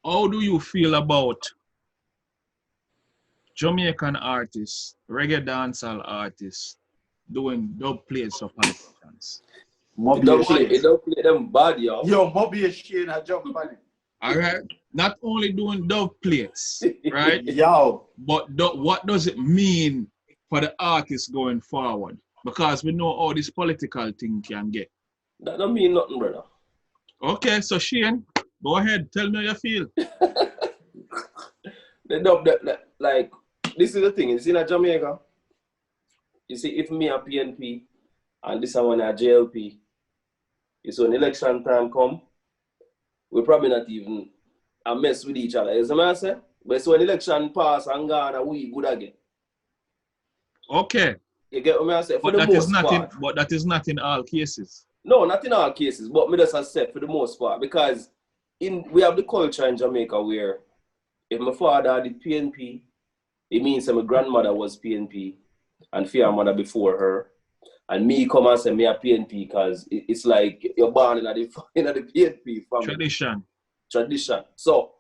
How do you feel about Jamaican artists, reggae dancehall artists, doing dub plates for politicians? Moby is It Shane. don't play them bad, yo. Yo, Moby is Shane, I jump on All right, not only doing dub plates, right? it. Yo, But what does it mean for the artists going forward? Because we know how this political thing can get. That don't mean nothing, brother. Okay, so Shane, go ahead, tell me how you feel. The dub like this is the thing. It's in Jamaica. You see, if me a PNP and this one a JLP, you see when election time come, we probably not even a mess with each other. You see what I say? But so when election pass and gone, and we good again. Okay, You get what I say? For but the that is most not in part. but that is not in all cases. No, not in all cases, but me just said for the most part. Because we have the culture in Jamaica where if my father did PNP, it means that my grandmother was PNP and fear mother before her. And me come and say me a PNP because it's like you're born in the PNP family. Tradition. So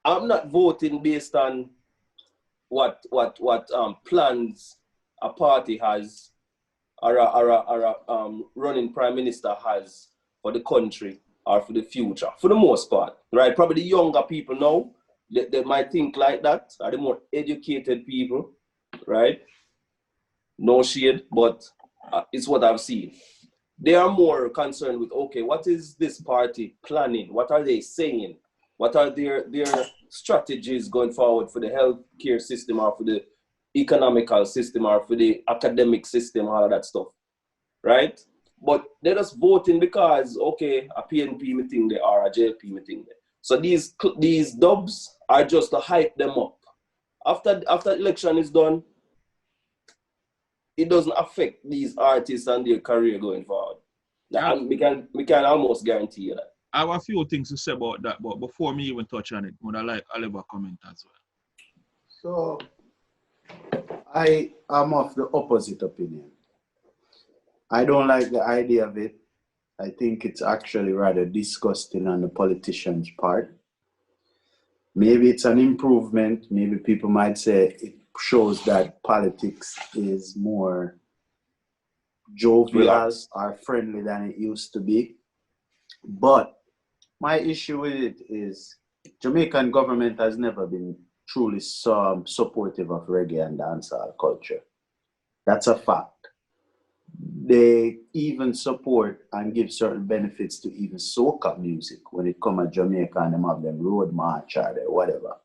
I'm not voting based on what plans a party has or a running prime minister has for the country or for the future, for the most part, right? Probably the younger people now, they might think like that, are the more educated people, right? No shade, but it's what I've seen. They are more concerned with, okay, what is this party planning? What are they saying? What are their strategies going forward for the healthcare system or for the economical system or for the academic system, all of that stuff, right? But they're just voting because, okay, a PNP meeting there or a JLP meeting there. So these dubs are just to hype them up. After election is done, it doesn't affect these artists and their career going forward. Yeah. And we can almost guarantee you that. I have a few things to say about that, but before me even touch on it, I'll leave a comment as well. so I am of the opposite opinion. I don't like the idea of it. I think it's actually rather disgusting on the politician's part. Maybe it's an improvement. Maybe people might say it shows that politics is more jovial or friendly than it used to be. But my issue with it is Jamaican government has never been truly supportive of reggae and dancehall culture. That's a fact. They even support and give certain benefits to even soca music when it comes to Jamaica and them have them road march or whatever.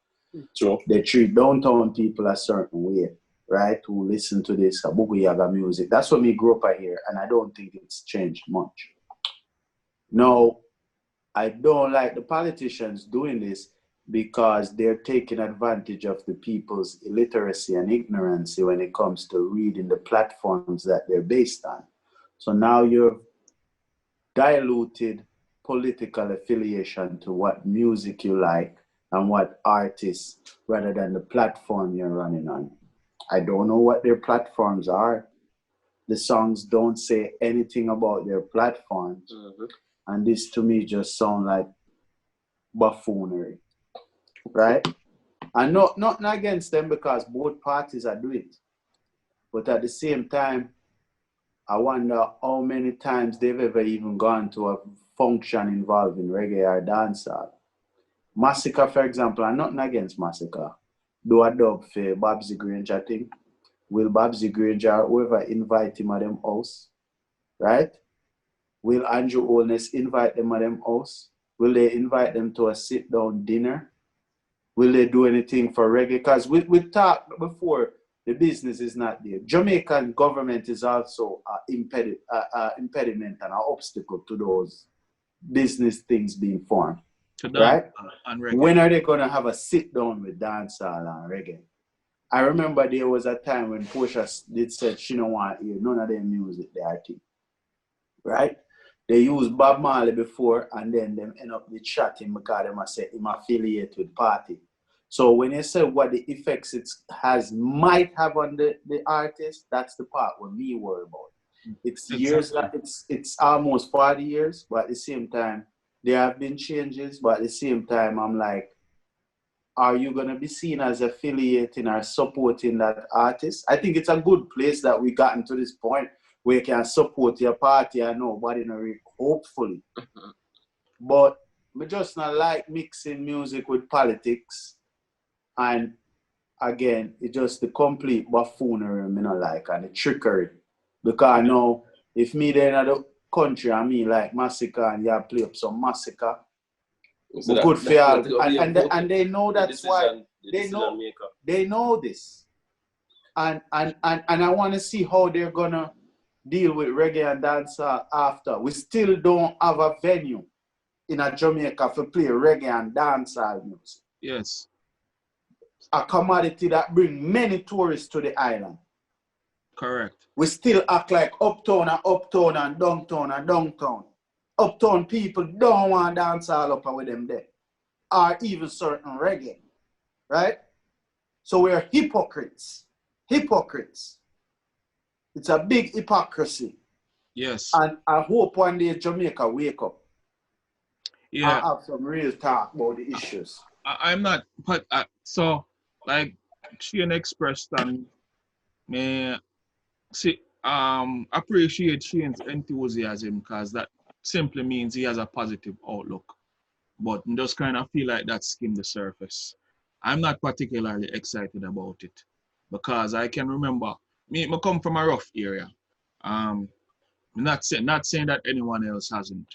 True. They treat downtown people a certain way, right? Who listen to this Boogie Yaga music. That's what me grew up here, and I don't think it's changed much. Now, I don't like the politicians doing this because they're taking advantage of the people's illiteracy and ignorance when it comes to reading the platforms that they're based on. So now you've diluted political affiliation to what music you like and what artists rather than the platform you're running on. I don't know what their platforms are. The songs don't say anything about their platforms. Mm-hmm. And this to me just sounds like buffoonery, right? And nothing against them because both parties are doing it. But at the same time, I wonder how many times they've ever even gone to a function involving reggae or dancehall. Massacre, for example, and nothing against Massacre. Do a dub for Babsy Granger thing. Will Babsy Granger, whoever invite him at them house, right? Will Andrew Holness invite them at them house? Will they invite them to a sit-down dinner? Will they do anything for reggae? Because we talked before, the business is not there. Jamaican government is also an impediment and an obstacle to those business things being formed. Right? When are they going to have a sit-down with dancehall and reggae? I remember there was a time when Portia did said she don't want to hear none of their music they are keep. Right? They used Bob Marley before and then them end up with chatting because they say him affiliate with party. So when you say what the effects it might have on the artist, that's the part where me worry about. It's years, it's almost 40 years, but at the same time, there have been changes, but at the same time, I'm like, are you going to be seen as affiliating or supporting that artist? I think it's a good place that we gotten to this point where you can support your party and nobody know it, hopefully. But we just not like mixing music with politics. And again, it's just the complete buffoonery, you know, like, and the trickery. Because I know if me there in the country and me like massacre and you play up some massacre, So good for y'all. And they know that's decision, why they know this. And I want to see how they're gonna deal with reggae and dancehall after. We still don't have a venue in a Jamaica to play reggae and dancehall music. Yes. A commodity that bring many tourists to the island. Correct. We still act like uptown and downtown. Uptown people don't want to dance all up with them there. Or even certain reggae. Right? So we're hypocrites. Hypocrites. It's a big hypocrisy. Yes. And I hope one day Jamaica wake up. Yeah. And have some real talk about the issues. I'm not, but so like Shane expressed and me see appreciate Shane's enthusiasm because that simply means he has a positive outlook. But just kind of feel like that skimmed the surface. I'm not particularly excited about it because I can remember me come from a rough area. Not saying that anyone else hasn't,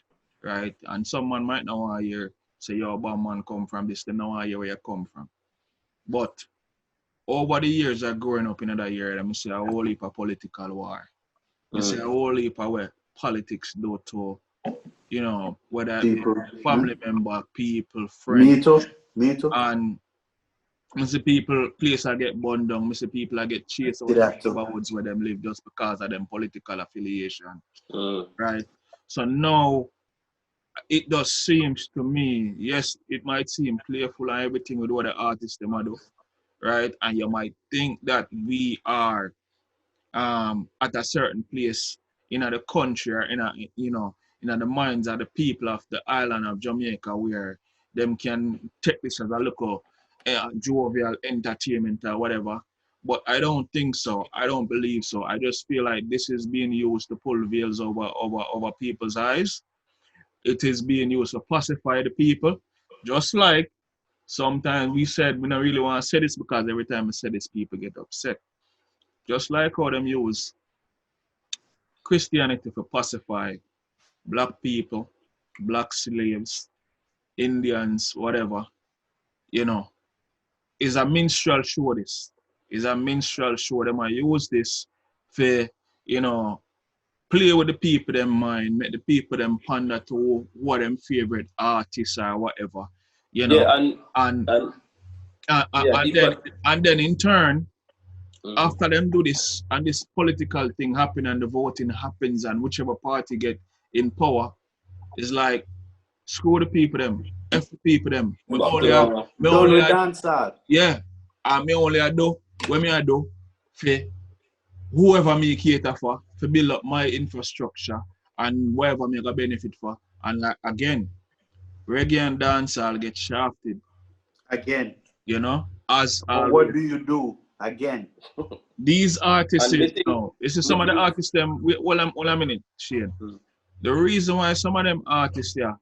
right? And someone might not want to hear say your bum man come from this, they don't want to hear where you come from. But over the years of growing up in another area, I see a whole heap of political war. I see a whole heap of where politics do to, you know, whether people, family member, people, friends. Me too. And I see people, places get burned down. I see people get chased out of the neighborhoods where them live just because of them political affiliation. Right? So now, it does seems to me, yes, it might seem playful and everything with what the artists them do, right? And you might think that we are at a certain place in the country or in the minds of the people of the island of Jamaica where them can take this as a local jovial entertainment or whatever. But I don't think so. I don't believe so. I just feel like this is being used to pull veils over people's eyes. It is being used to pacify the people. Just like sometimes we said we don't really want to say this because every time we say this, people get upset. Just like how them use Christianity to pacify black people, black slaves, Indians, whatever, you know, is a minstrel show this. Is a minstrel show. Them I use this for, you know, play with the people them mind, make the people them ponder to what them favorite artists or whatever. You know. Yeah, and then in turn, after them do this and this political thing happen and the voting happens and whichever party get in power, is like screw the people them, F the people them. Me only dance hard. Yeah. And me only do what me I do for whoever me cater for build up my infrastructure and whatever me gonna benefit for. And like again, reggae and dancehall get shafted. Again. You know? As what do you do? Again. These artists, this is some of the artists them. Well, a minute, Shane. The reason why some of them artists here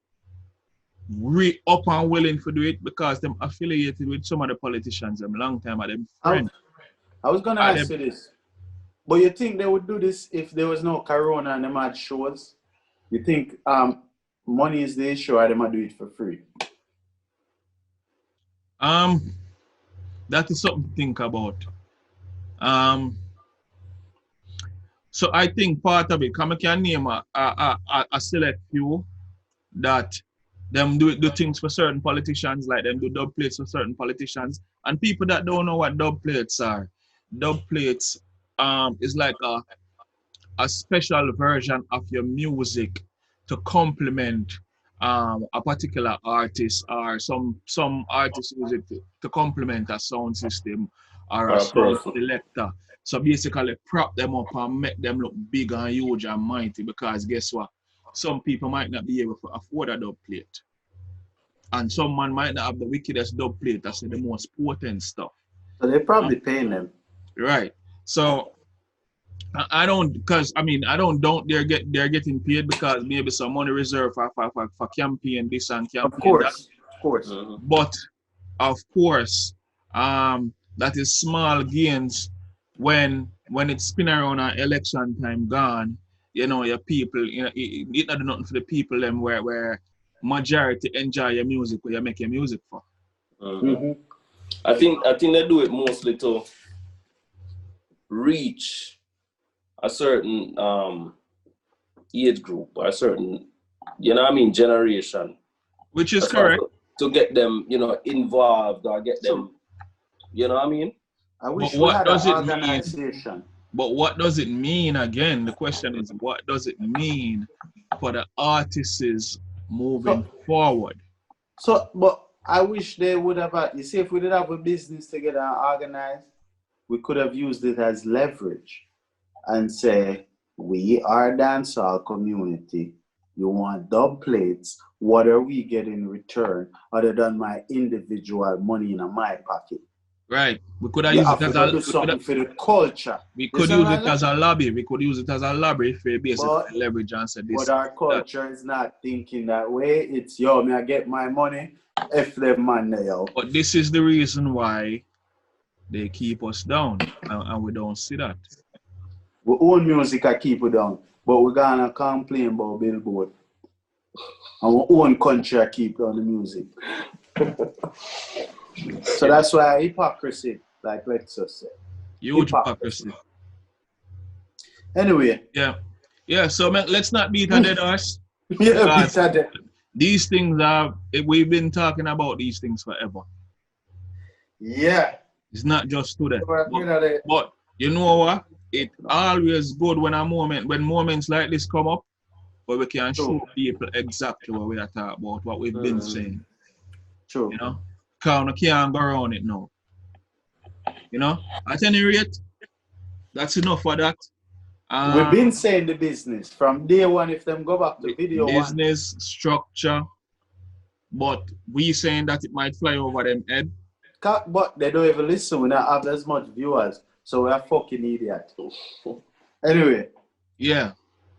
up and willing to do it because them affiliated with some of the politicians them long time at them friends. I was gonna ask you this, but you think they would do this if there was no corona and them had shows? You think money is the issue or they might do it for free? That is something to think about. So I think part of it, come I can name a select few that them do things for certain politicians, like them do dub plates for certain politicians, and people that don't know what dub plates are. Dub plates is like a special version of your music to complement a particular artist or some artists use it to complement a sound system or a sound selector. So basically prop them up and make them look big and huge and mighty because guess what? Some people might not be able to afford a dub plate. And some man might not have the wickedest dub plate, that's the most potent stuff. So they're probably paying them. Right. So I don't, because I mean, I don't they're getting paid because maybe some money reserved for campaign this and campaign that. Of course. But of course, that is small gains when it's spin around an election time gone. You know, your people, you know, it not do nothing for the people them where majority enjoy your music, where you make your music for. I think they do it mostly to reach a certain age group or a certain, you know what I mean, generation. Which is correct. To get them, you know, involved or get them, you know what I mean? I wish we had an organization. But what does it mean again? The question is, what does it mean for the artists moving forward? So, but I wish they would have, you see, if we did have a business together and organized, we could have used it as leverage and say, we are a dancehall community. You want dub plates. What are we getting in return other than my individual money in my pocket? Right. We could have used it as do something for the culture. We could use it as a lobby. We could use it as a lobby for basically leverage and say this. But our culture is not thinking that way. It's, yo, me I get my money, F them man there, yo. But this is the reason why they keep us down, and we don't see that. We own music, I keep it down, but we're gonna complain about Billboard. And we own country, I keep down the music. So that's why hypocrisy, like Lexus said. Huge hypocrisy. Anyway. Yeah, so let's not beat a dead horse. Yeah, beat a dead. These things we've been talking about these things forever. Yeah. It's not just today. But you know what? It's always good when moments like this come up, where we can show people exactly what we are talking about, what we've been saying. True. You know? Because we can't go around it now. You know? At any rate, that's enough for that. We've been saying the business from day one. If them go back to video business structure, but we saying that it might fly over them head. But they don't even listen. We don't have as much viewers, so we're fucking idiots. Anyway. Yeah.